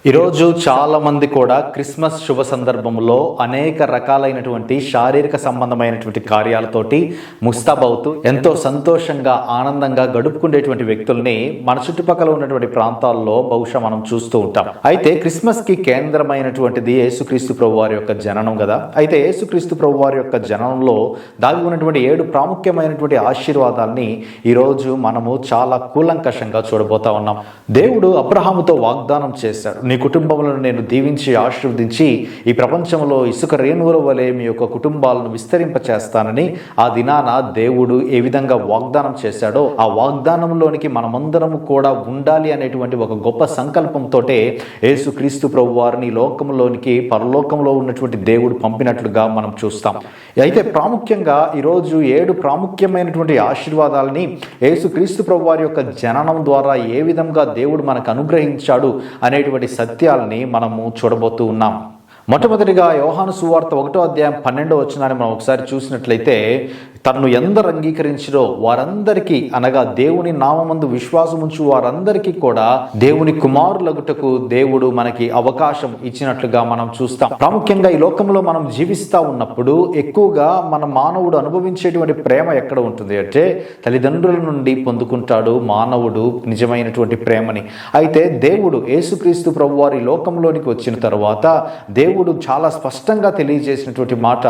ఈరోజు చాలామంది కూడా క్రిస్మస్ శుభ సందర్భంలో అనేక రకాలైనటువంటి శారీరక సంబంధమైనటువంటి కార్యాలతోటి ముస్తాబవుతూ ఎంతో సంతోషంగా ఆనందంగా గడుపుకునేటువంటి వ్యక్తుల్ని మన చుట్టుపక్కల ఉన్నటువంటి ప్రాంతాల్లో బహుశా మనం చూస్తూ ఉంటాం. అయితే క్రిస్మస్కి కేంద్రమైనటువంటిది యేసుక్రీస్తు ప్రభు వారి యొక్క జననం కదా. అయితే యేసుక్రీస్తు ప్రభు వారి యొక్క జననంలో దాగి ఉన్నటువంటి 7 ప్రాముఖ్యమైనటువంటి ఆశీర్వాదాల్ని ఈరోజు మనము చాలా కూలంకషంగా చూడబోతా ఉన్నాం. దేవుడు అబ్రహాముతో వాగ్దానం చేశాడు, నీ కుటుంబంలో నేను దీవించి ఆశీర్వదించి ఈ ప్రపంచంలో ఇసుక రేణువుల వలె మీ యొక్క కుటుంబాలను విస్తరింపచేస్తానని ఆ దినాన దేవుడు ఏ విధంగా వాగ్దానం చేశాడో ఆ వాగ్దానంలోనికి మనమందరం కూడా ఉండాలి అనేటువంటి ఒక గొప్ప సంకల్పంతో యేసుక్రీస్తు ప్రభు వారిని లోకంలోనికి పరలోకంలో ఉన్నటువంటి దేవుడు పంపినట్లుగా మనం చూస్తాం. అయితే ప్రాముఖ్యంగా ఈరోజు 7 ప్రాముఖ్యమైనటువంటి ఆశీర్వాదాలని యేసుక్రీస్తు ప్రభు వారి యొక్క జననం ద్వారా ఏ విధంగా దేవుడు మనకు అనుగ్రహించాడు అనేటువంటి సత్యాలని మనము చూడబోతూ ఉన్నాం. మొట్టమొదటిగా యోహాను సువార్త 1వ అధ్యాయం 12వ వచనాన్ని మనం ఒకసారి చూసినట్లయితే, తన్ను ఎందరు అంగీకరించిరో వారందరికీ, అనగా దేవుని నామమందు విశ్వాసముంచు వారందరికీ కూడా దేవుని కుమారులగుటకు దేవుడు మనకి అవకాశం ఇచ్చినట్లుగా మనం చూస్తాం. ప్రాముఖ్యంగా ఈ లోకంలో మనం జీవిస్తూ ఉన్నప్పుడు ఎక్కువగా మన మానవుడు అనుభవించేటువంటి ప్రేమ ఎక్కడ ఉంటుంది అంటే తల్లిదండ్రుల నుండి పొందుకుంటాడు మానవుడు నిజమైనటువంటి ప్రేమని. అయితే దేవుడు యేసుక్రీస్తు ప్రభు వారి లోకంలోనికి వచ్చిన తర్వాత దేవుడు చాలా స్పష్టంగా తెలియజేసినటువంటి మాట,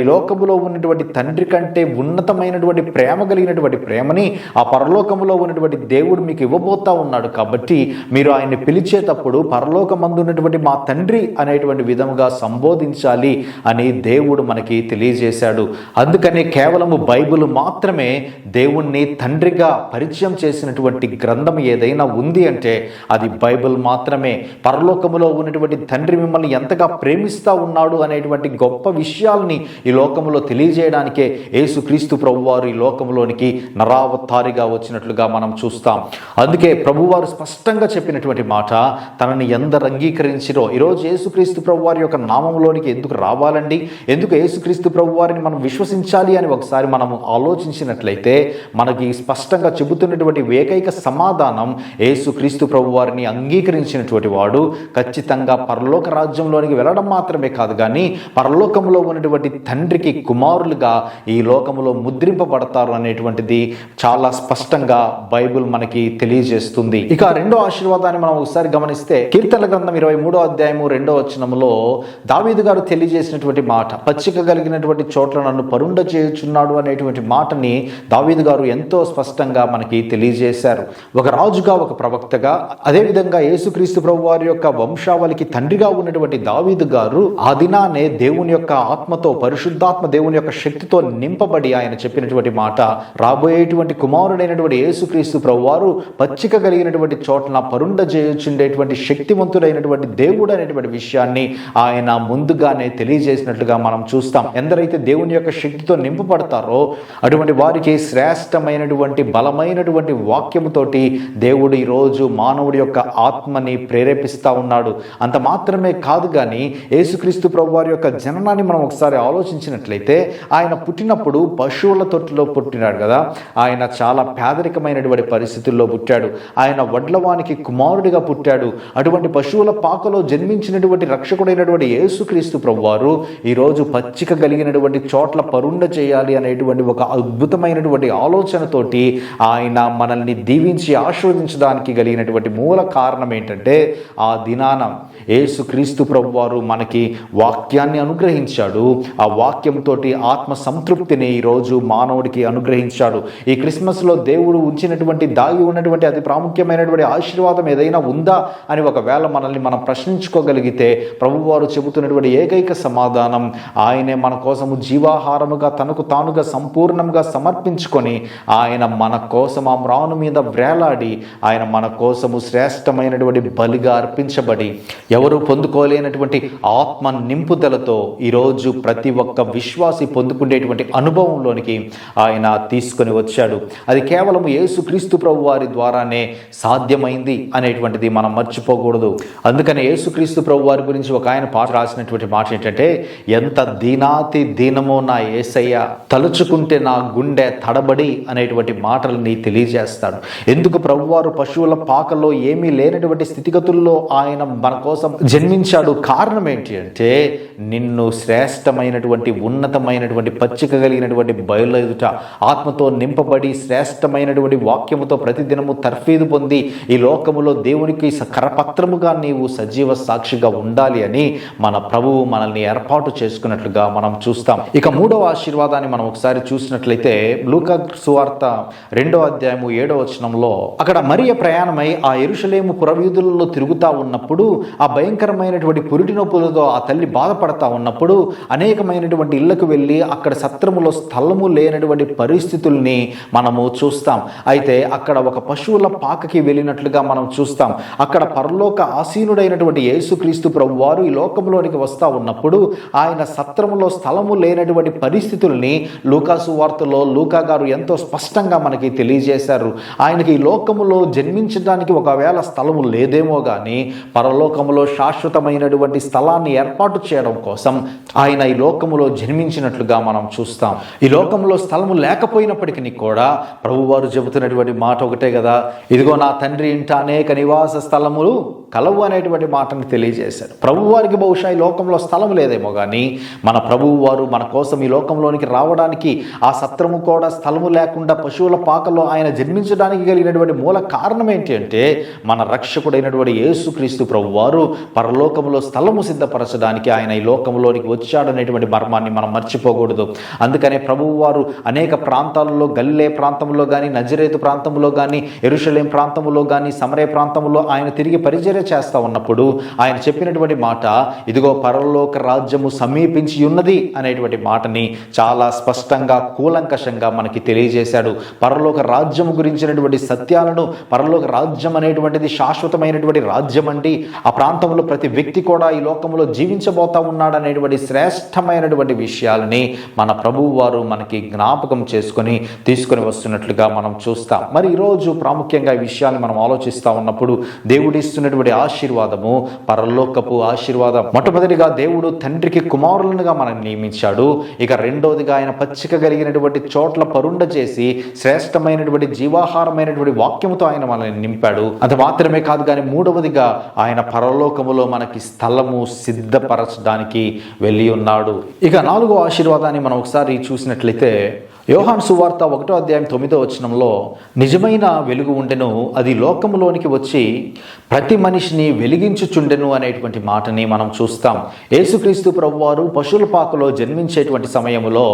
ఈ లోకములో ఉన్నటువంటి తండ్రి కంటే ఉన్నతమైనటువంటి ప్రేమ కలిగినటువంటి ప్రేమని ఆ పరలోకములో ఉన్నటువంటి దేవుడు మీకు ఇవ్వబోతా ఉన్నాడు. కాబట్టి మీరు ఆయన్ని పిలిచేటప్పుడు పరలోకమందు ఉన్నటువంటి మా తండ్రి అనేటువంటి విధముగా సంబోధించాలి అని దేవుడు మనకి తెలియజేశాడు. అందుకనే కేవలము బైబిల్ మాత్రమే దేవుణ్ణి తండ్రిగా పరిచయం చేసినటువంటి గ్రంథం ఏదైనా ఉంది అంటే అది బైబిల్ మాత్రమే. పరలోకములో ఉన్నటువంటి తండ్రి మిమ్మల్ని ఎంతగా ప్రేమిస్తూ ఉన్నాడు అనేటువంటి గొప్ప విషయాల్ని ఈ లోకంలో తెలియజేయడానికే యేసుక్రీస్తు ప్రభువారు ఈ లోకంలోనికి నరావతారిగా వచ్చినట్లుగా మనం చూస్తాం. అందుకే ప్రభువారు స్పష్టంగా చెప్పినటువంటి మాట, తనని ఎందరు అంగీకరించిరో. ఈరోజు యేసుక్రీస్తు ప్రభువారి యొక్క నామంలోనికి ఎందుకు రావాలండి, ఎందుకు యేసుక్రీస్తు ప్రభువారిని మనం విశ్వసించాలి అని ఒకసారి మనము ఆలోచించినట్లయితే మనకి స్పష్టంగా చెబుతున్నటువంటి ఏకైక సమాధానం, యేసుక్రీస్తు ప్రభువారిని అంగీకరించినటువంటి వాడు ఖచ్చితంగా పరలోక రాజ్యంలోనికి వెళ్ళడం మాత్రమే కాదు, కానీ పరలోకంలో ఉన్నటువంటి తండ్రికి కుమారులుగా ఈ లోకములో ముద్రింపబడతారు అనేటువంటిది చాలా స్పష్టంగా బైబిల్ మనకి తెలియజేస్తుంది. ఇక 2వ ఆశీర్వాదాన్ని మనం ఒకసారి గమనిస్తే, కీర్తనల గ్రంథం 23వ అధ్యాయము 2వ వచనములో దావీదు గారు తెలియజేసినటువంటి మాట, పచ్చిక కలిగినటువంటి చోట్ల నన్ను పరుండ చేయుచున్నాడు అనేటువంటి మాటని దావీదు గారు ఎంతో స్పష్టంగా మనకి తెలియజేశారు. ఒక రాజుగా, ఒక ప్రవక్తగా, అదేవిధంగా యేసుక్రీస్తు ప్రభు వారి యొక్క వంశావళికి తండ్రిగా ఉన్నటువంటి దావీదు గారు ఆ దినానే దేవుని యొక్క ఆత్మతో, పరిశుద్ధాత్మ దేవుని యొక్క శక్తితో నింపబడి ఆయన చెప్పినటువంటి మాట, రాబోయేటువంటి కుమారుడైనటువంటి యేసుక్రీస్తు ప్రభువారు పచ్చిక కలిగినటువంటి చోట్ల పరుండ చేయుచుండేటువంటి శక్తివంతుడైనటువంటి దేవుడు అనేటువంటి విషయాన్ని ఆయన ముందుగానే తెలియజేసినట్లుగా మనం చూస్తాం. ఎందరైతే దేవుని యొక్క శక్తితో నింపబడతారో అటువంటి వారికి శ్రేష్టమైనటువంటి బలమైనటువంటి వాక్యముతోటి దేవుడు ఈరోజు మానవుడి యొక్క ఆత్మని ప్రేరేపిస్తూ ఉన్నాడు. అంత మాత్రమే కాదు, కానీ యేసుక్రీస్తు ప్రభువారి యొక్క జననాన్ని మనం ఒకసారి ఆలోచించినట్లయితే, ఆయన పుట్టినప్పుడు పశువుల తొట్టులో పుట్టినాడు కదా. ఆయన చాలా పేదరికమైనటువంటి పరిస్థితుల్లో పుట్టాడు. ఆయన వడ్లవానికి కుమారుడిగా పుట్టాడు. అటువంటి పశువుల పాకలో జన్మించినటువంటి రక్షకుడైనటువంటి యేసుక్రీస్తు ప్రభువారు ఈరోజు పచ్చిక కలిగినటువంటి చోట్ల పరుండ చేయాలి అనేటువంటి ఒక అద్భుతమైనటువంటి ఆలోచనతోటి ఆయన మనల్ని దీవించి ఆశీర్వదించడానికి కలిగినటువంటి మూల కారణం ఏంటంటే, ఆ దినాన యేసుక్రీస్తు ప్రభువారు మనకి వాక్యాన్ని అనుగ్రహించాడు. ఆ వాక్యంతో ఆత్మ సంతృప్తిని ఈరోజు మానవుడికి అనుగ్రహించాడు. ఈ క్రిస్మస్లో దేవుడు ఉంచినటువంటి, దాగి ఉన్నటువంటి అతి ప్రాముఖ్యమైనటువంటి ఆశీర్వాదం ఏదైనా ఉందా అని ఒకవేళ మనల్ని మనం ప్రశ్నించుకోగలిగితే, ప్రభువారు చెబుతున్నటువంటి ఏకైక సమాధానం, ఆయనే మన కోసము జీవాహారముగా తనకు తానుగా సంపూర్ణంగా సమర్పించుకొని ఆయన మన కోసం ఆ మ్రాను మీద వ్రేలాడి ఆయన మన కోసము శ్రేష్టమైనటువంటి బలిగా అర్పించబడి ఎవరు పొందుకోలేనటువంటి ఆత్మ నింపుదలతో ఈరోజు ప్రతి ఒక్క విశ్వాసి పొందుకునేటువంటి అనుభవంలోనికి ఆయన తీసుకొని వచ్చాడు. అది కేవలం యేసుక్రీస్తు ప్రభు వారి ద్వారానే సాధ్యమైంది అనేటువంటిది మనం మర్చిపోకూడదు. అందుకని యేసుక్రీస్తు ప్రభు వారి గురించి ఒక ఆయన పాట రాసినటువంటి మాట ఏంటంటే, ఎంత దీనాతి దీనమో నా యేసయ్య, తలుచుకుంటే నా గుండె తడబడి అనేటువంటి మాటల్ని తెలియజేస్తాడు. ఎందుకు ప్రభువారు పశువుల పాకలో ఏమీ లేనటువంటి స్థితిగతుల్లో ఆయన మన కోసం జన్మించాడు? కారణం ఏంటి అంటే, నిన్ను శ్రేష్టమైనటువంటి ఉన్నతమైనటువంటి పచ్చిక కలిగినటువంటి బయలు ఎదుట ఆత్మతో నింపబడి శ్రేష్టమైనటువంటి వాక్యముతో ప్రతిదినము తర్ఫీదు పొంది ఈ లోకములో దేవునికి కరపత్రముగా నీవు సజీవ సాక్షిగా ఉండాలి అని మన ప్రభువు మనల్ని ఏర్పాటు చేసుకున్నట్లుగా మనం చూస్తాం. ఇక మూడవ ఆశీర్వాదాన్ని మనం ఒకసారి చూసినట్లయితే లూకా సువార్త 2వ అధ్యాయము 7వ వచనంలో, అక్కడ మరియ ప్రయాణమై ఆ యెరూషలేము పురవీధులలో తిరుగుతా ఉన్నప్పుడు, ఆ భయంకరమైనటువంటి పురిటి నొప్పులతో ఆ తల్లి బాధపడతా ఉన్నప్పుడు అనేకమైనటువంటి ఇళ్లకు వెళ్ళి అక్కడ సత్రములో స్థలము లేనటువంటి పరిస్థితుల్ని మనము చూస్తాం. అయితే అక్కడ ఒక పశువుల పాకకి వెళ్ళినట్లుగా మనం చూస్తాం. అక్కడ పరలోక ఆసీనుడైనటువంటి యేసుక్రీస్తు ప్రభు వారు ఈ లోకంలోనికి వస్తూ ఉన్నప్పుడు ఆయన సత్రములో స్థలము లేనటువంటి పరిస్థితుల్ని లూకా సువార్తలో లూకా గారు ఎంతో స్పష్టంగా మనకి తెలియజేశారు. ఆయనకి ఈ లోకములో జన్మించడానికి ఒకవేళ స్థలము లేదేమో కానీ పరలోకములో శాశ్వతమైనటువంటి స్థలాన్ని ఏర్పాటు చేయడం కోసం ఆయన ఈ లోకములో జన్మించినట్లుగా మనం చూస్తాం. ఈ లోకంలో స్థలము లేకపోయినప్పటికీ కూడా ప్రభువారు చెబుతున్నటువంటి మాట ఒకటే కదా, ఇదిగో నా తండ్రి ఇంట అనేక నివాస స్థలములు కలవు అనేటువంటి మాటను తెలియజేశారు. ప్రభువారికి బహుశా ఈ లోకంలో స్థలం లేదేమో కానీ మన ప్రభువు వారు మన కోసం ఈ లోకంలోనికి రావడానికి ఆ సత్రము కూడా స్థలము లేకుండా పశువుల పాకలో ఆయన జన్మించడానికి కలిగినటువంటి మూల కారణం ఏంటి అంటే, మన రక్షకుడైనటువంటి యేసుక్రీస్తు ప్రభు వారు పరలోకములో స్థలము సిద్ధపరచడానికి ఆయన ఈ లోకంలోనికి వచ్చాడనేటువంటి మర్మాన్ని మనం మర్చిపోకూడదు. అందుకనే ప్రభువు వారు అనేక ప్రాంతాలలో, గలిలే ప్రాంతంలో కానీ, నజరేతు ప్రాంతంలో కానీ, యెరూషలేం ప్రాంతంలో కానీ, సమరయ ప్రాంతంలో ఆయన తిరిగి పరిచర్య చేస్తూ ఉన్నప్పుడు ఆయన చెప్పినటువంటి మాట, ఇదిగో పరలోక రాజ్యము సమీపించి ఉన్నది అనేటువంటి మాటని చాలా స్పష్టంగా కూలంకషంగా మనకి తెలియజేశాడు. పరలోక రాజ్యము గురించినటువంటి సత్యాలను, పరలోక రాజ్యం అనేటువంటిది శాశ్వతమైనటువంటి రాజ్యం అండి, ఆ ప్రాంతంలో ప్రతి వ్యక్తి కూడా ఈ లోకంలో జీవించబోతా ఉన్నాడు అనేటువంటి శ్రేష్టమైనటువంటి విషయాలని మన ప్రభువు వారు మనకి జ్ఞాపకం చేసుకొని తీసుకొని వస్తున్నట్లుగా మనం చూస్తాం. మరి ఈరోజు ప్రాముఖ్యంగా ఈ విషయాన్ని మనం ఆలోచిస్తూ ఉన్నప్పుడు దేవుడిస్తున్నటువంటి ఆశీర్వాదము పరలోకపు ఆశీర్వాదం. మొట్టమొదటిగా దేవుడు తండ్రికి కుమారులనుగా మనల్ని నియమించాడు. ఇక రెండోదిగా ఆయన పచ్చిక కలిగినటువంటి చోట్ల పరుండ చేసి శ్రేష్టమైనటువంటి జీవాహారమైనటువంటి వాక్యముతో ఆయన మనల్ని నింపాడు. అది మాత్రమే కాదు కానీ మూడవదిగా ఆయన పరలోకములో మనకి స్థలము సిద్ధపరచడానికి వెళ్ళి ఉన్నాడు. ఇక నాలుగో ఆశీర్వాదాన్ని మనం ఒకసారి చూసినట్లయితే యోహాను సువార్త 1వ అధ్యాయం 9వ వచనంలో, నిజమైన వెలుగు ఉండెను, అది లోకములోనికి వచ్చి ప్రతి మనిషిని వెలిగించుచుండెను అనేటువంటి మాటని మనం చూస్తాం. యేసుక్రీస్తు ప్రభువారు పశువుల పాకలో జన్మించేటువంటి సమయంలో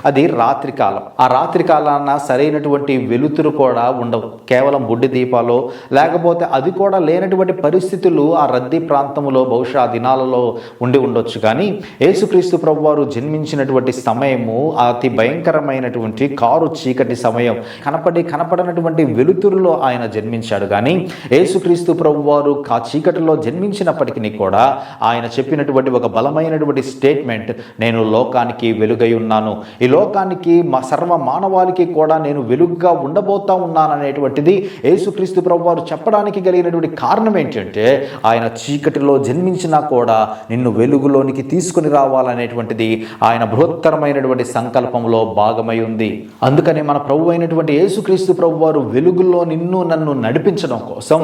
అది రాత్రికాలం. ఆ రాత్రికాలాన సరైనటువంటి వెలుతురు కూడా ఉండవు. కేవలం బుడ్డి దీపాలు, లేకపోతే అది కూడా లేనటువంటి పరిస్థితులు ఆ రద్దీ ప్రాంతంలో బహుశా దినాలలో ఉండి ఉండొచ్చు. కానీ యేసుక్రీస్తు ప్రభువారు జన్మించినటువంటి సమయము అతి భయంకరమైనటువంటి కారు చీకటి సమయం. కనపడనటువంటి వెలుతురులో ఆయన జన్మించాడు. కానీ యేసుక్రీస్తు ప్రభువారు ఆ చీకటిలో జన్మించినప్పటికీ కూడా ఆయన చెప్పినటువంటి ఒక బలమైనటువంటి స్టేట్మెంట్, నేను లోకానికి వెలుగై ఉన్నాను, ఈ లోకానికి సర్వ మానవాళికి కూడా నేను వెలుగుగా ఉండబోతా ఉన్నాను అనేటువంటిది యేసుక్రీస్తు ప్రభువారు చెప్పడానికి కలిగినటువంటి కారణం ఏంటంటే, ఆయన చీకటిలో జన్మించినా కూడా నిన్ను వెలుగులోనికి తీసుకుని రావాలనేటువంటిది ఆయన బృహత్తరమైనటువంటి సంకల్పంలో భాగమై ఉంది. అందుకని మన ప్రభు అయినటువంటి యేసుక్రీస్తు ప్రభు వారు వెలుగులో నిన్ను నన్ను నడిపించడం కోసం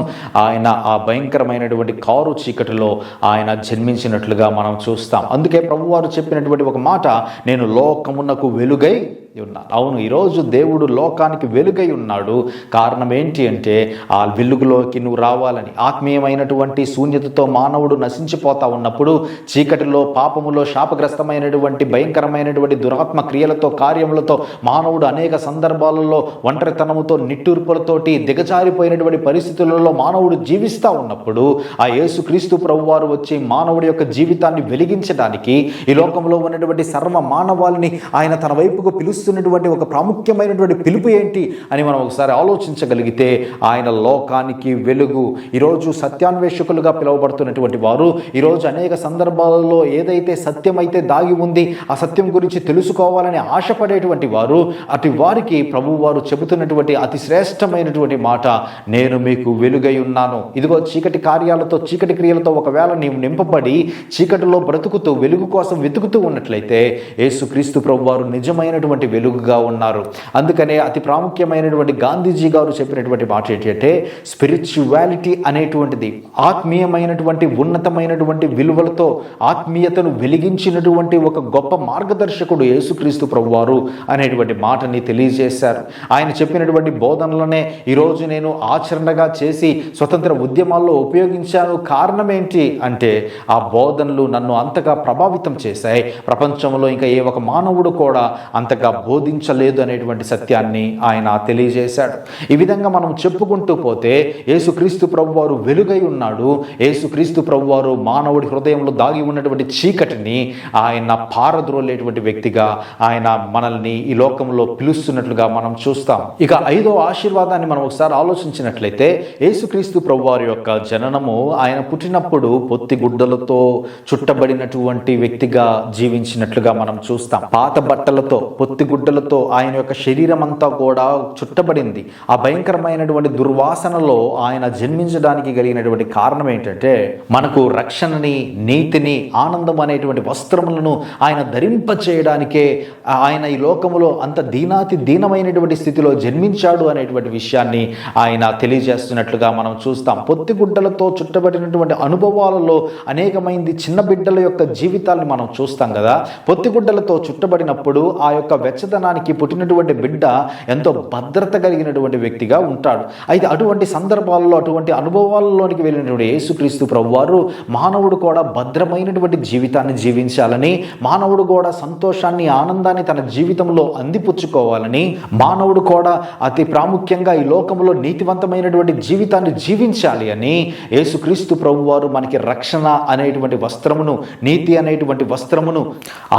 ఆయన ఆ భయంకరమైనటువంటి కారు చీకటిలో ఆయన జన్మించినట్లుగా మనం చూస్తాం. అందుకే ప్రభు వారు చెప్పినటువంటి ఒక మాట, నేను లోకమునకు వెలుగై ఉన్నాను. అవును, ఈరోజు దేవుడు లోకానికి వెలుగై ఉన్నాడు. కారణం ఏంటి అంటే, ఆ వెలుగులోకి నువ్వు రావాలని. ఆత్మీయమైనటువంటి శూన్యతతో మానవుడు నశించిపోతా ఉన్నప్పుడు, చీకటిలో పాపములో శాపగ్రస్తమైనటువంటి భయంకరమైనటువంటి దురాత్మ క్రియలతో కార్యములతో మానవుడు అనేక సందర్భాలలో ఒంటరితనముతో నిట్టూర్పులతోటి దిగజారిపోయినటువంటి పరిస్థితులలో మానవుడు జీవిస్తూ ఉన్నప్పుడు ఆ యేసుక్రీస్తు ప్రభువారు వచ్చి మానవుడి యొక్క జీవితాన్ని వెలిగించడానికి ఈ లోకంలో ఉన్నటువంటి సర్వ మానవాళిని ఆయన తన వైపుకు పిలుస్తూ పిలుస్తున్నటువంటి ఒక ప్రాముఖ్యమైనటువంటి పిలుపు ఏంటి అని మనం ఒకసారి ఆలోచించగలిగితే, ఆయన లోకానికి వెలుగు. ఈరోజు సత్యాన్వేషకులుగా పిలువబడుతున్నటువంటి వారు ఈరోజు అనేక సందర్భాలలో ఏదైతే సత్యమైతే దాగి ఉంది, ఆ సత్యం గురించి తెలుసుకోవాలని ఆశపడేటువంటి వారు, అటు వారికి ప్రభువు వారు చెబుతున్నటువంటి అతి శ్రేష్టమైనటువంటి మాట, నేను మీకు వెలుగై ఉన్నాను. ఇదిగో చీకటి కార్యాలతో, చీకటి క్రియలతో ఒకవేళ నీవు నింపబడి చీకటిలో బ్రతుకుతూ వెలుగు కోసం వెతుకుతూ ఉన్నట్లయితే యేసుక్రీస్తు ప్రభు వారు నిజమైనటువంటి వెలుగుగా ఉన్నారు. అందుకనే అతి ప్రాముఖ్యమైనటువంటి గాంధీజీ గారు చెప్పినటువంటి మాట ఏంటంటే, స్పిరిచువాలిటీ అనేటువంటిది ఆత్మీయమైనటువంటి ఉన్నతమైనటువంటి విలువలతో ఆత్మీయతను వెలిగించినటువంటి ఒక గొప్ప మార్గదర్శకుడు యేసుక్రీస్తు ప్రభువారు అనేటువంటి మాటని తెలియజేశారు. ఆయన చెప్పినటువంటి బోధనలనే ఈరోజు నేను ఆచరణగా చేసి స్వతంత్ర ఉద్యమాల్లో ఉపయోగించాను. కారణం ఏంటి అంటే, ఆ బోధనలు నన్ను అంతగా ప్రభావితం చేశాయి. ప్రపంచంలో ఇంకా ఏ ఒక మానవుడు కూడా అంతగా బోధించలేదు అనేటువంటి సత్యాన్ని ఆయన తెలియజేశాడు. ఈ విధంగా మనం చెప్పుకుంటూ పోతే యేసుక్రీస్తు ప్రభువారు వెలుగై ఉన్నాడు. యేసుక్రీస్తు ప్రభువారు మానవుడి హృదయంలో దాగి ఉన్నటువంటి చీకటిని ఆయన పారద్రోలేటువంటి వ్యక్తిగా ఆయన మనల్ని ఈ లోకంలో పిలుస్తున్నట్లుగా మనం చూస్తాం. ఇక 5వ ఆశీర్వాదాన్ని మనం ఒకసారి ఆలోచించినట్లయితే, యేసుక్రీస్తు ప్రభువారి యొక్క జననము, ఆయన పుట్టినప్పుడు పొత్తి గుడ్డలతో చుట్టబడినటువంటి వ్యక్తిగా జీవించినట్లుగా మనం చూస్తాం. పాత బట్టలతో, పొత్తి గుడ్డలతో ఆయన యొక్క శరీరం అంతా కూడా చుట్టబడింది. ఆ భయంకరమైనటువంటి దుర్వాసనలో ఆయన జన్మించడానికి కలిగినటువంటి కారణం ఏంటంటే, మనకు రక్షణని, నీతిని, ఆనందం అనేటువంటి వస్త్రములను ఆయన ధరింప చేయడానికే ఆయన ఈ లోకములో అంత దీనాతి దీనమైనటువంటి స్థితిలో జన్మించాడు అనేటువంటి విషయాన్ని ఆయన తెలియజేస్తున్నట్లుగా మనం చూస్తాం. పొత్తిగుడ్డలతో చుట్టబడినటువంటి అనుభవాలలో అనేకమైంది చిన్న బిడ్డల యొక్క జీవితాన్ని మనం చూస్తాం కదా. పొత్తిగుడ్డలతో చుట్టబడినప్పుడు ఆ యొక్క వెచ్చదనానికి పుట్టినటువంటి బిడ్డ ఎంతో భద్రత కలిగినటువంటి వ్యక్తిగా ఉంటాడు. అయితే అటువంటి సందర్భాల్లో, అటువంటి అనుభవాలలోనికి వెళ్ళినటువంటి యేసుక్రీస్తు ప్రభువారు మానవుడు కూడా భద్రమైనటువంటి జీవితాన్ని జీవించాలని, మానవుడు కూడా సంతోషాన్ని, ఆనందాన్ని తన జీవితంలో అందిపుచ్చుకోవాలని, మానవుడు కూడా అతి ప్రాముఖ్యంగా ఈ లోకంలో నీతివంతమైనటువంటి జీవితాన్ని జీవించాలి అని యేసుక్రీస్తు ప్రభువారు మనకి రక్షణ అనేటువంటి వస్త్రమును, నీతి అనేటువంటి వస్త్రమును,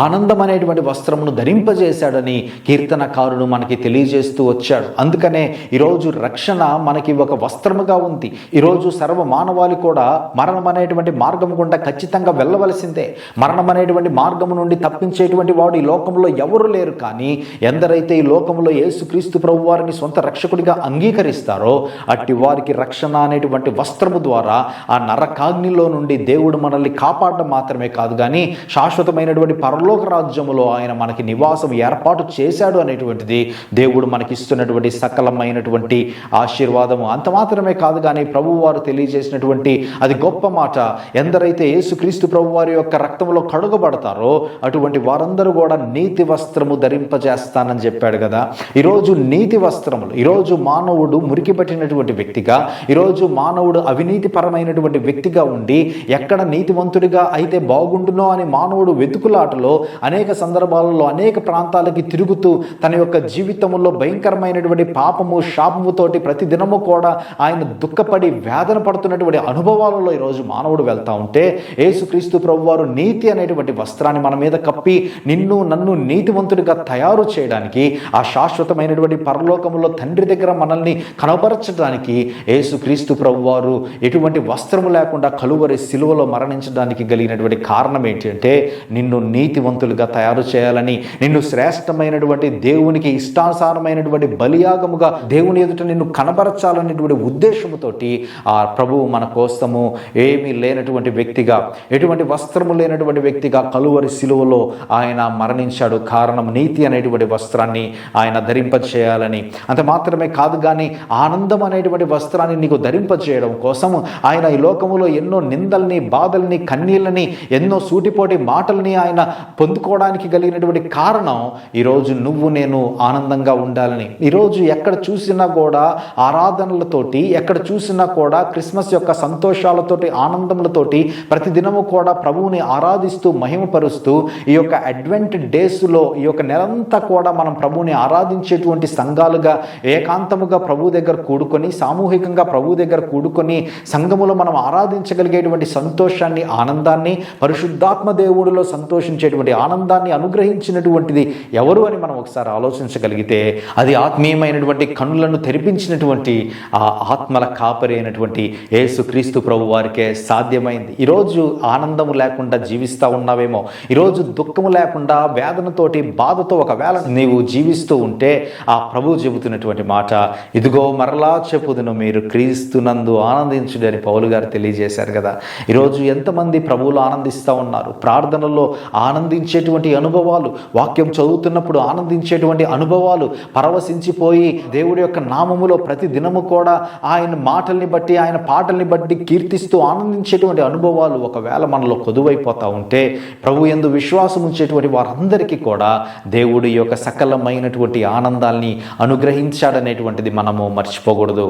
ఆనందం అనేటువంటి వస్త్రమును ధరింపజేశాడని కీర్తనకారుడు మనకి తెలియజేస్తూ వచ్చాడు. అందుకనే ఈరోజు రక్షణ మనకి ఒక వస్త్రముగా ఉంది. ఈరోజు సర్వ మానవాళి కూడా మరణం అనేటువంటి మార్గం గుండా ఖచ్చితంగా వెళ్ళవలసిందే. మరణం అనేటువంటి మార్గము నుండి తప్పించేటువంటి వాడు ఈ లోకంలో ఎవరు లేరు. కానీ ఎందరైతే ఈ లోకంలో యేసుక్రీస్తు ప్రభువారిని సొంత రక్షకుడిగా అంగీకరిస్తారో అట్టి వారికి రక్షణ అనేటువంటి వస్త్రము ద్వారా ఆ నరకాగ్నిలో నుండి దేవుడు మనల్ని కాపాడడం మాత్రమే కాదు, కానీ శాశ్వతమైనటువంటి పరలోక రాజ్యములో ఆయన మనకి నివాసం ఏర్పాటు చేశాడు అనేటువంటిది దేవుడు మనకిస్తున్నటువంటి సకలమైనటువంటి ఆశీర్వాదము. అంత మాత్రమే కాదు, కానీ ప్రభువారు తెలియజేసినటువంటి అది గొప్ప మాట, ఎందరైతే యేసుక్రీస్తు ప్రభువారి యొక్క రక్తంలో కడుగబడతారో అటువంటి వారందరూ కూడా నీతి వస్త్రము ధరింపజేస్తానని చెప్పాడు కదా. ఈరోజు నీతి వస్త్రములు, ఈరోజు మానవుడు మురికి పట్టినటువంటి వ్యక్తిగా, ఈరోజు మానవుడు అవినీతి పరమైనటువంటి వ్యక్తిగా ఉండి ఎక్కడ నీతివంతుడిగా అయితే బాగుండునో అని మానవుడు వెతుకులాటలో అనేక సందర్భాలలో అనేక ప్రాంతాలకి తిరుగుతూ తన యొక్క జీవితంలో భయంకరమైనటువంటి పాపము, శాపముతోటి ప్రతి దినము కూడా ఆయన దుఃఖపడి వేదన పడుతున్నటువంటి అనుభవాలలో ఈరోజు మానవుడు వెళ్తా ఉంటే, యేసుక్రీస్తు ప్రభువారు నీతి అనేటువంటి వస్త్రాన్ని మన మీద కప్పి నిన్ను నన్ను నీతివంతుడిగా తయారు చేయడానికి, ఆ శాశ్వతమైనటువంటి పరలోకములో తండ్రి దగ్గర మనల్ని కనపరచడానికి యేసుక్రీస్తు ప్రభువారు ఎటువంటి వస్త్రము లేకుండా కలువరి సిలువలో మరణించడానికి కలిగినటువంటి కారణం ఏంటంటే, నిన్ను నీతివంతులుగా తయారు చేయాలని, నిన్ను శ్రేష్టమైనటువంటి దేవునికి ఇష్టానుసారమైనటువంటి బలియాగముగా దేవుని ఎదుట నిన్ను కనబరచాలనేటువంటి ఉద్దేశముతోటి ఆ ప్రభువు మన కోసము ఏమీ లేనటువంటి వ్యక్తిగా, ఎటువంటి వస్త్రము లేనటువంటి వ్యక్తిగా కలువరి సిలువలో ఆయన మరణించాడు. కారణం నీతి అనేటువంటి వస్త్రాన్ని ఆయన ధరింపచేయాలని. అంత మాత్రమే కాదు, కానీ ఆనందం అనేటువంటి వస్త్రాన్ని నీకు ధరింపచేయడం కోసము ఆయన ఈ లోకములో ఎన్నో నిందల్ని, బాధల్ని, కన్నీళ్ళని, ఎన్నో సూటిపోటి మాటల్ని ఆయన పొందుకోవడానికి కలిగినటువంటి కారణం ఈరోజు నువ్వు నేను ఆనందంగా ఉండాలని. ఈరోజు ఎక్కడ చూసినా కూడా ఆరాధనలతోటి, ఎక్కడ చూసినా కూడా క్రిస్మస్ యొక్క సంతోషాలతోటి, ఆనందములతోటి ప్రతిదినము కూడా ప్రభువుని ఆరాధిస్తూ మహిమపరుస్తూ ఈ యొక్క అడ్వెంట్ డేస్లో, ఈ యొక్క నెలంతా కూడా మనం ప్రభువుని ఆరాధించేటువంటి సంఘాలుగా ఏకాంతముగా ప్రభు దగ్గర కూడుకొని, సామూహికంగా ప్రభు దగ్గర కూడుకొని సంఘములో మనం ఆరాధించగలిగేటువంటి సంతోషాన్ని, ఆనందాన్ని, పరిశుద్ధాత్మ దేవుడిలో సంతోషించేటువంటి ఆనందాన్ని అనుగ్రహించినటువంటిది ఎవరు ఎవరు అని మనం ఒకసారి ఆలోచించగలిగితే అది ఆత్మీయమైనటువంటి కన్నులను తెరిపించినటువంటి ఆ ఆత్మల కాపరి అయినటువంటి యేసుక్రీస్తు ప్రభు వారికే సాధ్యమైంది. ఈరోజు ఆనందము లేకుండా జీవిస్తూ ఉన్నావేమో, ఈరోజు దుఃఖము లేకుండా వేదనతోటి బాధతో ఒకవేళ నీవు జీవిస్తూ ఉంటే ఆ ప్రభు చెబుతున్నటువంటి మాట, ఇదిగో మరలా చెప్పుదును, మీరు క్రీస్తునందు ఆనందించుడి అని పౌలు గారు తెలియజేశారు కదా. ఈరోజు ఎంతమంది ప్రభువులు ఆనందిస్తూ ఉన్నారు? ప్రార్థనలో ఆనందించేటువంటి అనుభవాలు, వాక్యం చదువుతున్నప్పుడు ఆనందించేటువంటి అనుభవాలు, పరవశించిపోయి దేవుడి యొక్క నామములో ప్రతి దినము కూడా ఆయన మాటల్ని బట్టి, ఆయన పాటల్ని బట్టి కీర్తిస్తూ ఆనందించేటువంటి అనుభవాలు ఒకవేళ మనలో కొదువైపోతూ ఉంటే, ప్రభు యందు విశ్వాసం ఉంచేటువంటి వారందరికీ కూడా దేవుడి యొక్క సకలమైనటువంటి ఆనందాల్ని అనుగ్రహించాడనేటువంటిది మనము మర్చిపోకూడదు.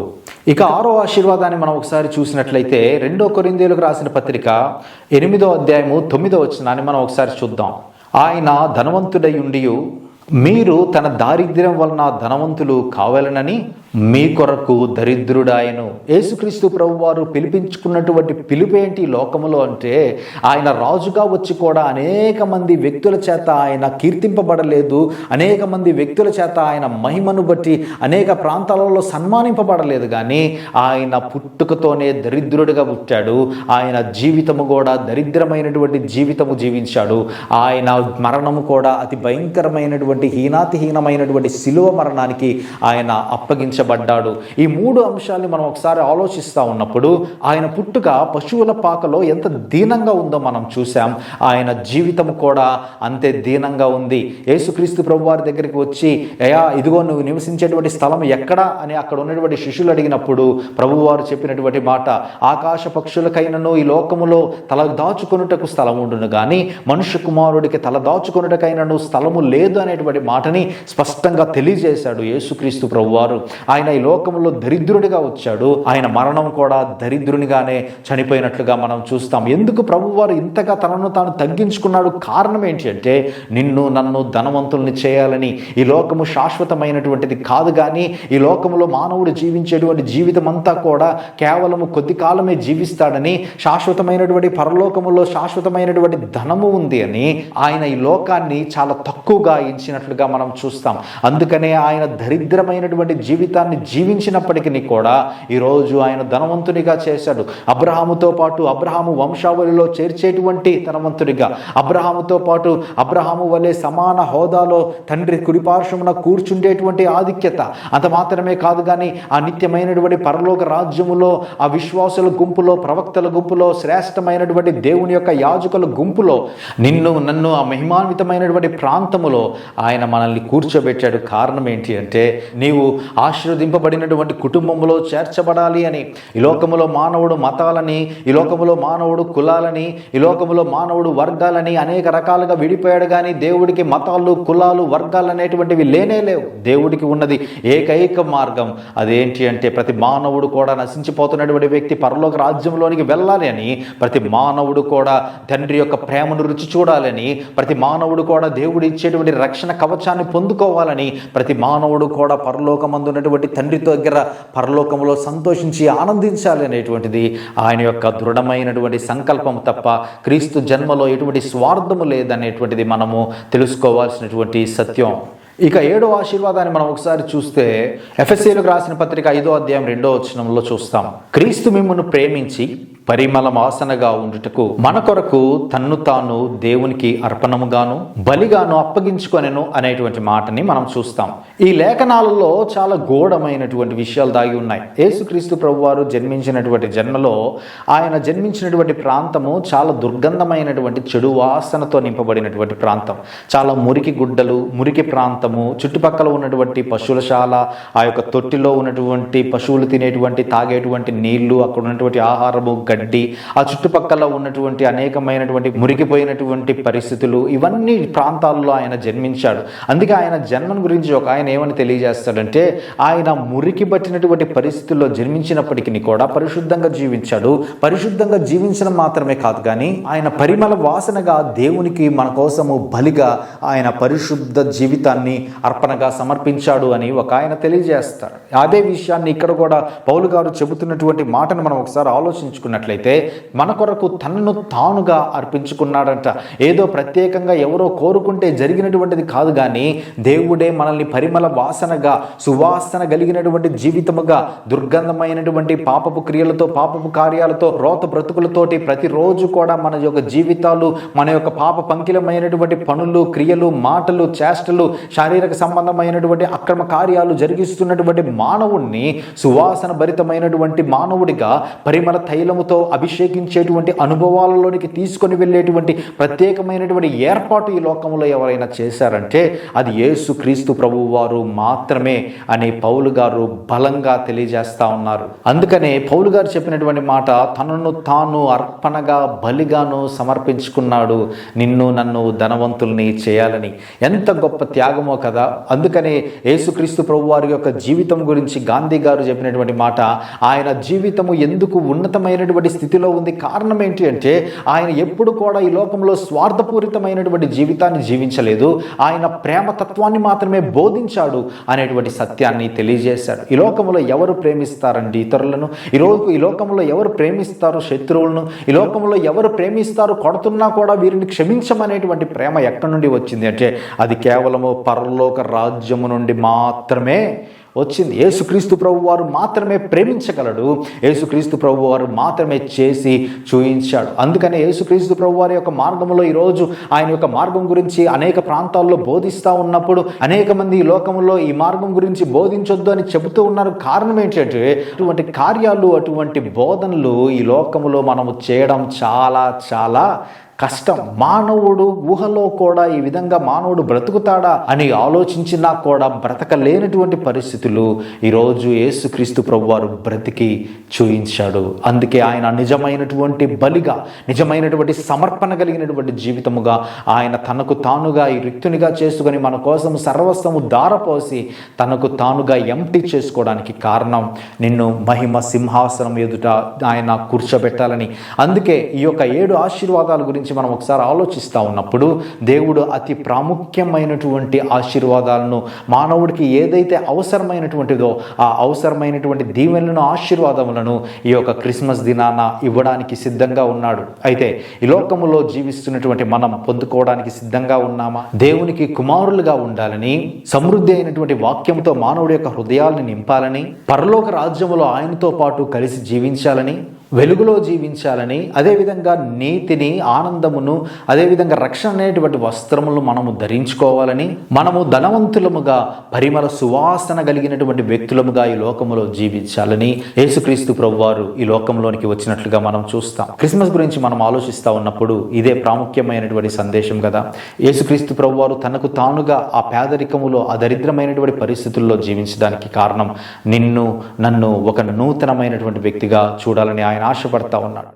ఇక 6వ ఆశీర్వాదాన్ని మనం ఒకసారి చూసినట్లయితే 2 కొరింథీయులకు రాసిన పత్రిక 8వ అధ్యాయము 9వ వచనాన్ని మనం ఒకసారి చూద్దాం. ఆయన ధనవంతుడై ఉండియు మీరు తన దారిద్ర్యం వలన ధనవంతులు కావాలనని మీ కొరకు దరిద్రుడాయను. యేసుక్రీస్తు ప్రభు వారు పిలిపించుకున్నటువంటి పిలుపేంటి లోకములో అంటే, ఆయన రాజుగా వచ్చి కూడా అనేక మంది వ్యక్తుల చేత ఆయన కీర్తింపబడలేదు, అనేక మంది వ్యక్తుల చేత ఆయన మహిమను బట్టి అనేక ప్రాంతాలలో సన్మానింపబడలేదు. కానీ ఆయన పుట్టుకతోనే దరిద్రుడిగా పుట్టాడు. ఆయన జీవితము కూడా దరిద్రమైనటువంటి జీవితము జీవించాడు. ఆయన మరణము కూడా అతి భయంకరమైనటువంటి హీనాతిహీనమైనటువంటి శిలువ మరణానికి ఆయన అప్పగించబడ్డాడు. ఈ 3 అంశాలని మనం ఒకసారి ఆలోచిస్తూ ఉన్నప్పుడు, ఆయన పుట్టుక పశువుల పాకలో ఎంత దీనంగా ఉందో మనం చూసాం. ఆయన జీవితం కూడా అంతే దీనంగా ఉంది. యేసుక్రీస్తు ప్రభు వారి దగ్గరికి వచ్చి, అయ్యా ఇదిగో నువ్వు నివసించేటువంటి స్థలం ఎక్కడా అని అక్కడ ఉన్నటువంటి శిష్యులు అడిగినప్పుడు ప్రభువారు చెప్పినటువంటి మాట, ఆకాశ పక్షులకైనను ఈ లోకములో తల దాచుకొనుటకు స్థలం ఉండును, కానీ మనుష్య కుమారుడికి తల దాచుకొనుటకైనను స్థలము లేదు అనేటువంటి మాటని స్పష్టంగా తెలియజేశాడు యేసుక్రీస్తు ప్రభువారు. ఆయన ఈ లోకంలో దరిద్రుడిగా వచ్చాడు. ఆయన మరణం కూడా దరిద్రునిగానే చనిపోయినట్లుగా మనం చూస్తాం. ఎందుకు ప్రభువారు ఇంతగా తనను తాను తగ్గించుకున్నాడు? కారణం ఏంటి అంటే, నిన్ను నన్ను ధనవంతుల్ని చేయాలని. ఈ లోకము శాశ్వతమైనటువంటిది కాదు, కానీ ఈ లోకంలో మానవుడు జీవించేటువంటి జీవితం అంతా కూడా కేవలము కొద్ది కాలమే జీవిస్తాడని, శాశ్వతమైనటువంటి పరలోకములో శాశ్వతమైనటువంటి ధనము ఉంది అని ఆయన ఈ లోకాన్ని చాలా తక్కువగా ఎంచినట్లుగా మనం చూస్తాం. అందుకనే ఆయన దరిద్రమైనటువంటి జీవితాన్ని జీవించినప్పటికీ కూడా ఈరోజు ఆయన ధనవంతునిగా చేశాడు. అబ్రహాముతో పాటు అబ్రహాము వంశావళిలో చేర్చేటువంటి ధనవంతునిగా, అబ్రహాముతో పాటు అబ్రహాము వలె సమాన హోదాలో తండ్రి కుడిపార్శ్వమున కూర్చుండేటువంటి ఆధిక్యత. అంత మాత్రమే కాదు, కానీ ఆ నిత్యమైనటువంటి పరలోక రాజ్యములో, ఆ విశ్వాసుల గుంపులో, ప్రవక్తల గుంపులో, శ్రేష్టమైనటువంటి దేవుని యొక్క యాజకుల గుంపులో, నిన్ను నన్ను ఆ మహిమాన్వితమైనటువంటి ప్రాంతములో ఆయన మనల్ని కూర్చోబెట్టాడు. కారణం ఏంటి అంటే, నీవు ఆశీర్వదింపబడినటువంటి కుటుంబంలో చేర్చబడాలి అని. ఈ లోకములో మానవుడు మతాలని, ఈ లోకములో మానవుడు కులాలని, ఈ లోకములో మానవుడు వర్గాలని అనేక రకాలుగా విడిపోయాడు. కానీ దేవుడికి మతాలు, కులాలు, వర్గాలు అనేటువంటివి లేనే లేవు. దేవుడికి ఉన్నది ఏకైక మార్గం. అదేంటి అంటే, ప్రతి మానవుడు కూడా నశించిపోతున్నటువంటి వ్యక్తి పరలోక రాజ్యంలోనికి వెళ్ళాలి అని, ప్రతి మానవుడు కూడా తండ్రి యొక్క ప్రేమను రుచి చూడాలని, ప్రతి మానవుడు కూడా దేవుడు ఇచ్చేటువంటి రక్షణ కవచాన్ని పొందుకోవాలని, ప్రతి మానవుడు కూడా పరలోకమందు ఉన్నటువంటి తండ్రి దగ్గర పరలోకంలో సంతోషించి ఆనందించాలి అనేటువంటిది ఆయన యొక్క దృఢమైనటువంటి సంకల్పం తప్ప క్రీస్తు జన్మలో ఎటువంటి స్వార్థము లేదనేటువంటిది మనము తెలుసుకోవాల్సినటువంటి సత్యం. ఇక 7వ ఆశీర్వాదాన్ని మనం ఒకసారి చూస్తే ఎఫెసీయులకు రాసిన పత్రిక 5వ అధ్యాయం 2వ వచనంలో చూస్తాం. క్రీస్తు మిమ్మును ప్రేమించి పరిమళ వాసనగా ఉండుటకు మన కొరకు తన్ను తాను దేవునికి అర్పణముగాను బలిగాను అప్పగించుకొనెను అనేటువంటి మాటని మనం చూస్తాం. ఈ లేఖనాలలో చాలా గూఢమైనటువంటి విషయాలు దాగి ఉన్నాయి. యేసుక్రీస్తు ప్రభువారు జన్మించినటువంటి జన్మలో ఆయన జన్మించినటువంటి ప్రాంతము చాలా దుర్గంధమైనటువంటి చెడు వాసనతో నింపబడినటువంటి ప్రాంతం. చాలా మురికి గుడ్డలు, మురికి ప్రాంతము, చుట్టుపక్కల ఉన్నటువంటి పశువులశాల, ఆ యొక్క తొట్టిలో ఉన్నటువంటి పశువులు తినేటువంటి తాగేటువంటి నీళ్లు, అక్కడ ఉన్నటువంటి ఆహారము, గడ్డి, ఆ చుట్టుపక్కల ఉన్నటువంటి అనేకమైనటువంటి మురికిపోయినటువంటి పరిస్థితులు, ఇవన్నీ ప్రాంతాల్లో ఆయన జన్మించాడు. అందుకే ఆయన జన్మం గురించి ఒక ఆయన ఏమని తెలియజేస్తాడంటే, ఆయన మురికి పట్టినటువంటి పరిస్థితుల్లో జన్మించినప్పటికీ కూడా పరిశుద్ధంగా జీవించాడు. పరిశుద్ధంగా జీవించడం మాత్రమే కాదు, కానీ ఆయన పరిమళ వాసనగా దేవునికి మన కోసము బలిగా ఆయన పరిశుద్ధ జీవితాన్ని అర్పణగా సమర్పించాడు అని ఒక ఆయన తెలియజేస్తాడు. అదే విషయాన్ని ఇక్కడ కూడా పౌలు గారు చెబుతున్నటువంటి మాటను మనం ఒకసారి ఆలోచించుకున్నట్లయితే, చూసినట్లయితే మన కొరకు తనను తానుగా అర్పించుకున్నాడంట. ఏదో ప్రత్యేకంగా ఎవరో కోరుకుంటే జరిగినటువంటిది కాదు, కానీ దేవుడే మనల్ని పరిమళ వాసనగా, సువాసన కలిగినటువంటి జీవితముగా, దుర్గంధమైనటువంటి పాపపు క్రియలతో, పాపపు కార్యాలతో, రోత బ్రతుకులతోటి ప్రతిరోజు కూడా మన యొక్క జీవితాలు, మన యొక్క పాప పంకిలమైనటువంటి పనులు, క్రియలు, మాటలు, చేష్టలు, శారీరక సంబంధమైనటువంటి అక్రమ కార్యాలు జరిగిస్తున్నటువంటి మానవుణ్ణి సువాసన భరితమైనటువంటి మానవుడిగా పరిమళ తైలముతో అభిషేకించేటువంటి అనుభవాలలోనికి తీసుకొని వెళ్ళేటువంటి ప్రత్యేకమైనటువంటి ఏర్పాటు ఈ లోకంలో ఎవరైనా చేశారంటే అది యేసు క్రీస్తు ప్రభువు వారు మాత్రమే అని పౌలు గారు బలంగా తెలియజేస్తా ఉన్నారు. అందుకనే పౌలు గారు చెప్పినటువంటి మాట, తనను తాను అర్పణగా బలిగాను సమర్పించుకున్నాడు నిన్ను నన్ను ధనవంతుల్ని చేయాలని. ఎంత గొప్ప త్యాగమో కదా. అందుకనే యేసుక్రీస్తు ప్రభు వారి యొక్క జీవితం గురించి గాంధీ గారు చెప్పినటువంటి మాట, ఆయన జీవితము ఎందుకు ఉన్నతమైనటువంటి స్థితిలో ఉంది, కారణం ఏంటి అంటే ఆయన ఎప్పుడు కూడా ఈ లోకంలో స్వార్థపూరితమైనటువంటి జీవితాన్ని జీవించలేదు, ఆయన ప్రేమతత్వాన్ని మాత్రమే బోధించాడు అనేటువంటి సత్యాన్ని తెలియజేశాడు. ఈ లోకంలో ఎవరు ప్రేమిస్తారండి ఇతరులను? ఈ లోకంలో ఎవరు ప్రేమిస్తారు శత్రువులను? ఈ లోకంలో ఎవరు ప్రేమిస్తారు కొడుతున్నా కూడా వీరిని క్షమించమనేటువంటి ప్రేమ ఎక్కడి నుండి వచ్చింది అంటే అది కేవలము పరలోక రాజ్యము నుండి మాత్రమే వచ్చింది. యేసుక్రీస్తు ప్రభు వారు మాత్రమే ప్రేమించగలడు, యేసుక్రీస్తు ప్రభు వారు మాత్రమే చేసి చూయించాడు. అందుకనే యేసుక్రీస్తు ప్రభు వారి యొక్క మార్గంలో ఈరోజు ఆయన యొక్క మార్గం గురించి అనేక ప్రాంతాల్లో బోధిస్తూ ఉన్నప్పుడు అనేక మంది ఈ లోకంలో ఈ మార్గం గురించి బోధించొద్దు అని చెబుతూ ఉన్నారు. కారణం ఏంటంటే అటువంటి కార్యాలు, అటువంటి బోధనలు ఈ లోకంలో మనము చేయడం చాలా చాలా కష్టం. మానవుడు ఊహలో కూడా ఈ విధంగా మానవుడు బ్రతుకుతాడా అని ఆలోచించినా కూడా బ్రతకలేనటువంటి పరిస్థితులు ఈరోజు యేసుక్రీస్తు ప్రభు వారు బ్రతికి చూయించాడు. అందుకే ఆయన నిజమైనటువంటి బలిగా, నిజమైనటువంటి సమర్పణ కలిగినటువంటి జీవితముగా ఆయన తనకు తానుగా ఈ రిక్తునిగా చేసుకొని మన కోసం సర్వస్వము దారపోసి తనకు తానుగా ఎంప్టీ చేసుకోవడానికి కారణం నిన్ను మహిమ సింహాసనం ఎదుట ఆయన కూర్చోబెట్టాలని. అందుకే ఈ యొక్క 7 ఆశీర్వాదాల గురించి మనం ఒకసారి ఆలోచిస్తూ ఉన్నప్పుడు దేవుడు అతి ప్రాముఖ్యమైనటువంటి ఆశీర్వాదాలను, మానవుడికి ఏదైతే అవసరమైనటువంటిదో ఆ అవసరమైనటువంటి దీవెనలను, ఆశీర్వాదములను ఈ యొక్క క్రిస్మస్ దినాన ఇవ్వడానికి సిద్ధంగా ఉన్నాడు. అయితే ఈ లోకములో జీవిస్తున్నటువంటి మనం పొందుకోవడానికి సిద్ధంగా ఉన్నామా? దేవునికి కుమారులుగా ఉండాలని, సమృద్ధి అయినటువంటి వాక్యంతో మానవుడి యొక్క హృదయాలను నింపాలని, పరలోక రాజ్యములో ఆయనతో పాటు కలిసి జీవించాలని, వెలుగులో జీవించాలని, అదేవిధంగా నీతిని, ఆనందమును, అదేవిధంగా రక్షణ అనేటువంటి వస్త్రములను మనము ధరించుకోవాలని, మనము ధనవంతులముగా పరిమళ సువాసన కలిగినటువంటి వ్యక్తులముగా ఈ లోకములో జీవించాలని యేసుక్రీస్తు ప్రభువారు ఈ లోకంలోనికి వచ్చినట్లుగా మనం చూస్తాం. క్రిస్మస్ గురించి మనం ఆలోచిస్తూ ఉన్నప్పుడు ఇదే ప్రాముఖ్యమైనటువంటి సందేశం కదా. యేసుక్రీస్తు ప్రభువారు తనకు తానుగా ఆ పేదరికములో, ఆ దరిద్రమైనటువంటి పరిస్థితుల్లో జీవించడానికి కారణం నిన్ను నన్ను ఒక నూతనమైనటువంటి వ్యక్తిగా చూడాలని ఆయన ఆశపడతా ఉన్నాడు.